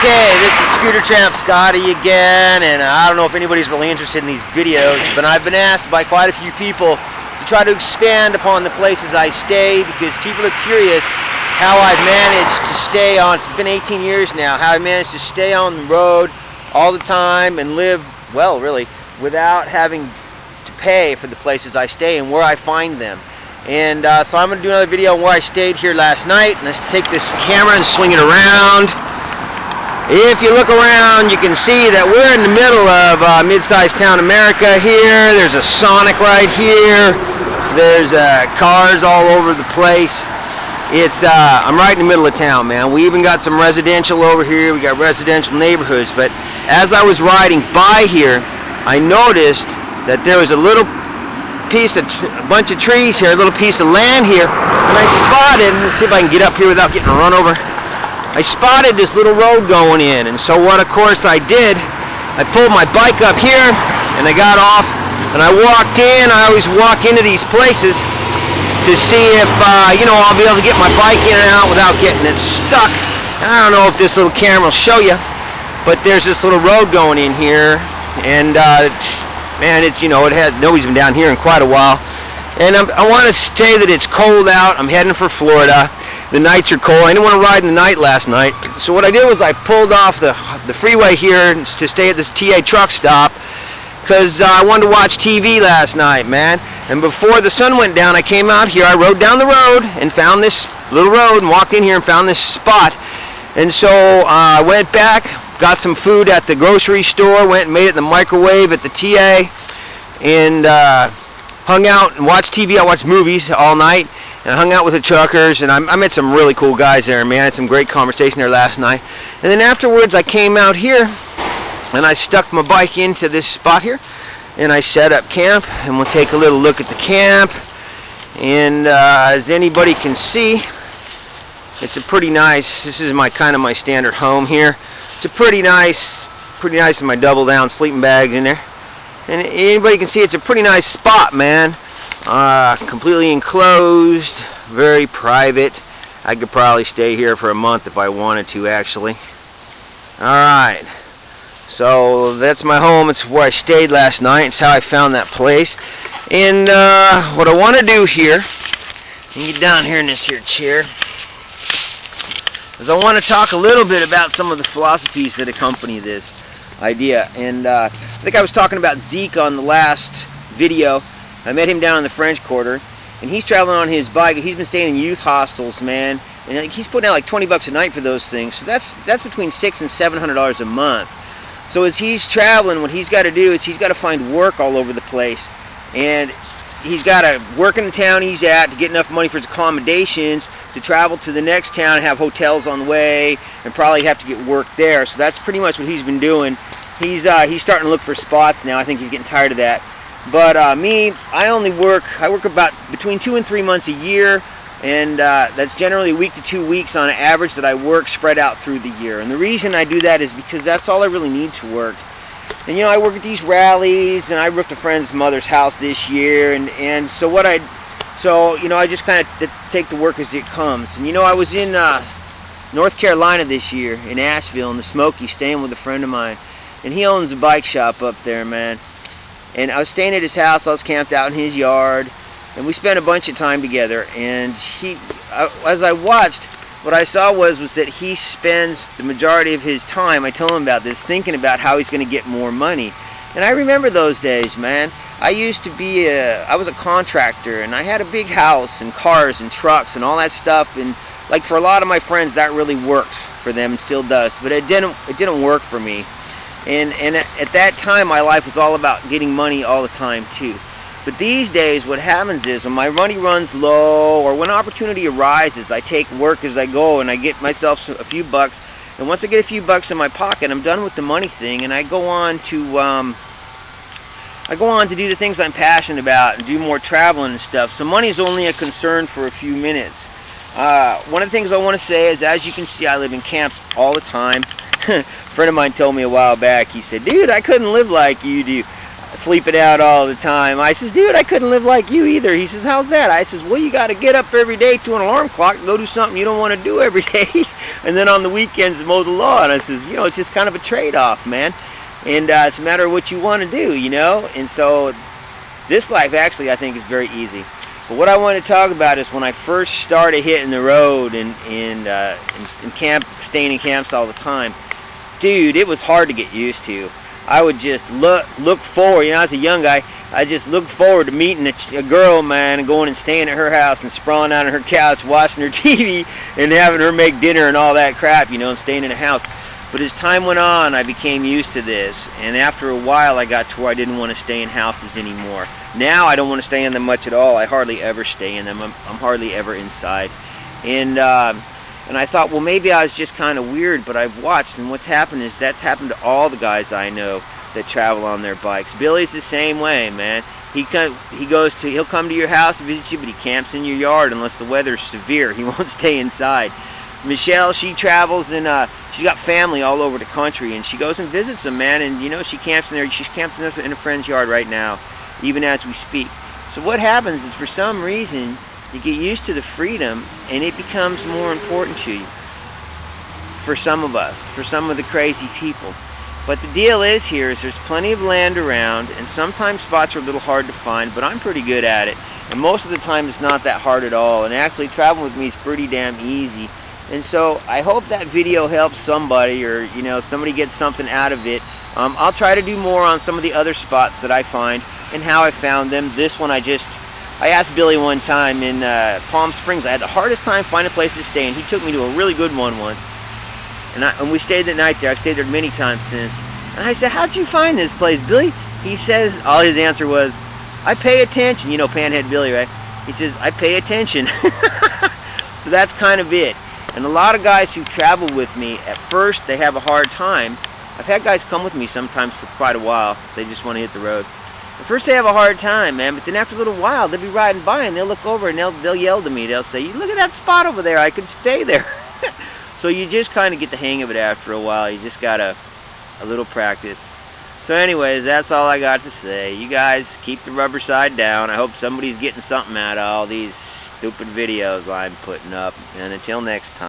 Okay, this is Tramp Scotty again, and I don't know if anybody's really interested in these videos, but I've been asked by quite a few people to try to expand upon the places I stay, because people are curious how I've managed to stay on, it's been 18 years now, how I managed to stay on the road all the time and live, well, really, without having to pay for the places I stay and where I find them. And so I'm going to do another video on where I stayed here last night. And let's take this camera and swing it around. If you look around, you can see that we're in the middle of mid-sized town America here. There's a Sonic right here. There's cars all over the place. I'm right in the middle of town, man. We even got some residential over here. We got residential neighborhoods. But as I was riding by here, I noticed that there was a little a bunch of trees here, a little piece of land here, and I spotted, let's see if I can get up here without getting run over. I spotted this little road going in, and so what of course I did, I pulled my bike up here, and I got off, and I walked in. I always walk into these places to see if, I'll be able to get my bike in and out without getting it stuck. And I don't know if this little camera will show you, but there's this little road going in here, and man, nobody's been down here in quite a while. And I want to say that it's cold out. I'm heading for Florida. The nights are cold. I didn't want to ride in the night last night. So what I did was I pulled off the freeway here to stay at this TA truck stop, because I wanted to watch TV last night, man. And before the sun went down, I came out here. I rode down the road and found this little road and walked in here and found this spot. And so I went back, got some food at the grocery store, went and made it in the microwave at the TA, and hung out and watched TV. I watched movies all night, and I hung out with the truckers, and I met some really cool guys there, man. I had some great conversation there last night. And then afterwards, I came out here, and I stuck my bike into this spot here, and I set up camp, and we'll take a little look at the camp. And as anybody can see, it's a pretty nice, this is my standard home here. It's a pretty nice with my double down sleeping bags in there. And anybody can see it's a pretty nice spot, man. Completely enclosed, very private. I could probably stay here for a month if I wanted to, actually. Alright. So that's my home. It's where I stayed last night. It's how I found that place. And what I want to do here, and get down here in this here chair, is I want to talk a little bit about some of the philosophies that accompany this idea. And I think I was talking about Zeke on the last video. I met him down in the French Quarter, and he's traveling on his bike. He's been staying in youth hostels, man, and he's putting out like $20 a night for those things. So that's between $600 and $700 a month. So as he's traveling, what he's got to do is he's got to find work all over the place, and he's got to work in the town he's at to get enough money for his accommodations to travel to the next town and have hotels on the way, and probably have to get work there. So that's pretty much what he's been doing. He's starting to look for spots now. I think he's getting tired of that. But me, I work about between 2 and 3 months a year, and that's generally a week to 2 weeks on average that I work spread out through the year. And the reason I do that is because that's all I really need to work. And I work at these rallies, and I roofed a friend's mother's house this year, and so I just kind of take the work as it comes. And I was in North Carolina this year, in Asheville, in the Smokies, staying with a friend of mine, and he owns a bike shop up there, man. And I was staying at his house. I was camped out in his yard, and we spent a bunch of time together. And as I watched, what I saw was that he spends the majority of his time, I told him about this, thinking about how he's going to get more money. And I remember those days, man. I was a contractor, and I had a big house and cars and trucks and all that stuff. And like for a lot of my friends, that really worked for them and still does. But it didn't work for me. And at that time, my life was all about getting money all the time, too. But these days, what happens is, when my money runs low, or when opportunity arises, I take work as I go, and I get myself a few bucks. And once I get a few bucks in my pocket, I'm done with the money thing, and I go on to do the things I'm passionate about, and do more traveling and stuff. So money is only a concern for a few minutes. One of the things I want to say is, as you can see, I live in camps all the time. A friend of mine told me a while back, he said, dude, I couldn't live like you do. sleeping out all the time. I says, dude, I couldn't live like you either. He says, how's that? I says, well, you got to get up every day to an alarm clock and go do something you don't want to do every day, and then on the weekends mow the lawn. I says, you know, it's just kind of a trade-off, man, and it's a matter of what you want to do, you know. And so this life actually I think is very easy. But what I want to talk about is when I first started hitting the road and camp, staying in camps all the time. Dude, it was hard to get used to. I would just look forward. You know, as a young guy, I just looked forward to meeting a girl, man, and going and staying at her house and sprawling out on her couch, watching her TV, and having her make dinner and all that crap, you know, and staying in a house. But as time went on, I became used to this, and after a while, I got to where I didn't want to stay in houses anymore. Now, I don't want to stay in them much at all. I hardly ever stay in them. I'm hardly ever inside, and I thought, well, maybe I was just kind of weird, but I've watched, and what's happened is that's happened to all the guys I know that travel on their bikes. Billy's the same way, man. He'll come to your house and visit you, but he camps in your yard unless the weather's severe. He won't stay inside. Michelle, she travels, and she's got family all over the country, and she goes and visits them, man, and, you know, she camps in there. She's camping in a friend's yard right now, even as we speak. So what happens is, for some reason, you get used to the freedom, and it becomes more important to you. For some of us, for some of the crazy people. But the deal is here is there's plenty of land around, and sometimes spots are a little hard to find, but I'm pretty good at it. And most of the time it's not that hard at all. And actually traveling with me is pretty damn easy. And so I hope that video helps somebody, or, you know, somebody gets something out of it. I'll try to do more on some of the other spots that I find and how I found them. This one I asked Billy one time in Palm Springs. I had the hardest time finding a place to stay, and he took me to a really good one once. And we stayed the night there. I've stayed there many times since. And I said, how'd you find this place, Billy? He says, all his answer was, I pay attention. You know Panhead Billy, right? He says, I pay attention. So that's kind of it. And a lot of guys who travel with me, at first they have a hard time. I've had guys come with me sometimes for quite a while. They just want to hit the road. At first they have a hard time, man, but then after a little while they'll be riding by and they'll look over and they'll yell to me. They'll say, look at that spot over there, I could stay there. So you just kind of get the hang of it after a while. You just got a little practice. So anyways, that's all I got to say. You guys keep the rubber side down. I hope somebody's getting something out of all these stupid videos I'm putting up. And until next time.